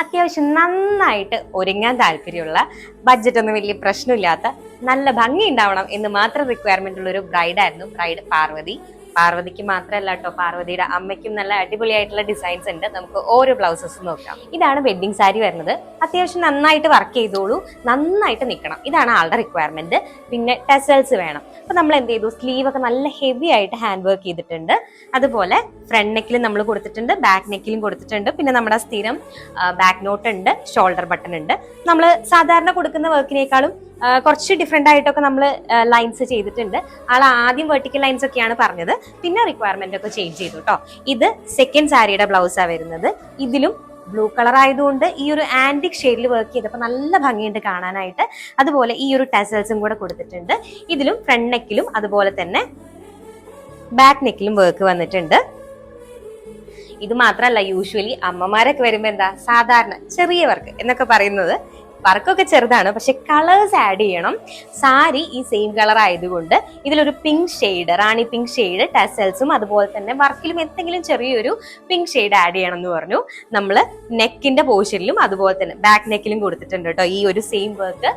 അത്യാവശ്യം നന്നായിട്ട് ഒരുങ്ങാൻ താല്പര്യമുള്ള, ബഡ്ജറ്റ് ഒന്നും വലിയ പ്രശ്നമില്ലാത്ത, നല്ല ഭംഗി ഉണ്ടാവണം എന്ന് മാത്രം റിക്വയർമെന്റ് ഉള്ള ഒരു ബ്രൈഡായിരുന്നു ബ്രൈഡ് പാർവതി. പാർവതിക്ക് മാത്രമല്ല കേട്ടോ, പാർവതിയുടെ അമ്മയ്ക്കും നല്ല അടിപൊളിയായിട്ടുള്ള ഡിസൈൻസ് ഉണ്ട്. നമുക്ക് ഓരോ ബ്ലൗസസ് നോക്കാം. ഇതാണ് വെഡ്ഡിംഗ് സാരി വരുന്നത്. അത്യാവശ്യം നന്നായിട്ട് വർക്ക് ചെയ്തോളൂ, നന്നായിട്ട് നിൽക്കണം, ഇതാണ് ആളുടെ റിക്വയർമെന്റ്. പിന്നെ ടെസൽസ് വേണം. അപ്പൊ നമ്മൾ എന്ത് ചെയ്തു, സ്ലീവ് ഒക്കെ നല്ല ഹെവി ആയിട്ട് ഹാൻഡ് വർക്ക് ചെയ്തിട്ടുണ്ട്. അതുപോലെ ഫ്രണ്ട് നെക്കിലും നമ്മൾ കൊടുത്തിട്ടുണ്ട്, ബാക്ക് നെക്കിലും കൊടുത്തിട്ടുണ്ട്. പിന്നെ നമ്മുടെ സ്ഥിരം ബാക്ക് നോട്ട് ഉണ്ട്, ഷോൾഡർ ബട്ടൺ ഉണ്ട്. നമ്മൾ സാധാരണ കൊടുക്കുന്ന വർക്കിനേക്കാളും കുറച്ച് ഡിഫറെന്റ് ആയിട്ടൊക്കെ നമ്മൾ ലൈൻസ് ചെയ്തിട്ടുണ്ട്. ആൾ ആദ്യം വെർട്ടിക്കൽ ലൈൻസ് ഒക്കെയാണ് പറഞ്ഞത്, പിന്നെ റിക്വയർമെന്റ് ഒക്കെ ചേഞ്ച് ചെയ്തു കേട്ടോ. ഇത് സെക്കൻഡ് സാരിയുടെ ബ്ലൗസാണ് വരുന്നത്. ഇതിലും ബ്ലൂ കളർ ആയതുകൊണ്ട് ഈ ഒരു ആന്റിക് ഷെയ്ഡിൽ വർക്ക് ചെയ്തപ്പോൾ നല്ല ഭംഗിയുണ്ട് കാണാനായിട്ട്. അതുപോലെ ഈ ഒരു ടെസൽസും കൂടെ കൊടുത്തിട്ടുണ്ട്. ഇതിലും ഫ്രണ്ട് നെക്കിലും അതുപോലെ തന്നെ ബാക്ക് നെക്കിലും വർക്ക് വന്നിട്ടുണ്ട്. ഇത് മാത്രമല്ല, യൂഷ്വലി അമ്മമാരൊക്കെ വരുമ്പോൾ എന്താ സാധാരണ ചെറിയ വർക്ക് എന്നൊക്കെ പറയുന്നത്, വർക്കൊക്കെ ചെറുതാണ്, പക്ഷെ കളേഴ്സ് ആഡ് ചെയ്യണം. സാരി ഈ സെയിം കളർ ആയതുകൊണ്ട് ഇതിലൊരു പിങ്ക് ഷെയ്ഡ്, റാണി പിങ്ക് ഷെയ്ഡ് ടെസൽസും അതുപോലെ തന്നെ വർക്കിലും എന്തെങ്കിലും ചെറിയൊരു പിങ്ക് ഷെയ്ഡ് ആഡ് ചെയ്യണം എന്ന് പറഞ്ഞു. നമ്മൾ നെക്കിന്റെ പോർഷനിലും അതുപോലെ തന്നെ ബാക്ക് നെക്കിലും കൊടുത്തിട്ടുണ്ട് കേട്ടോ ഈ ഒരു സെയിം വർക്ക്.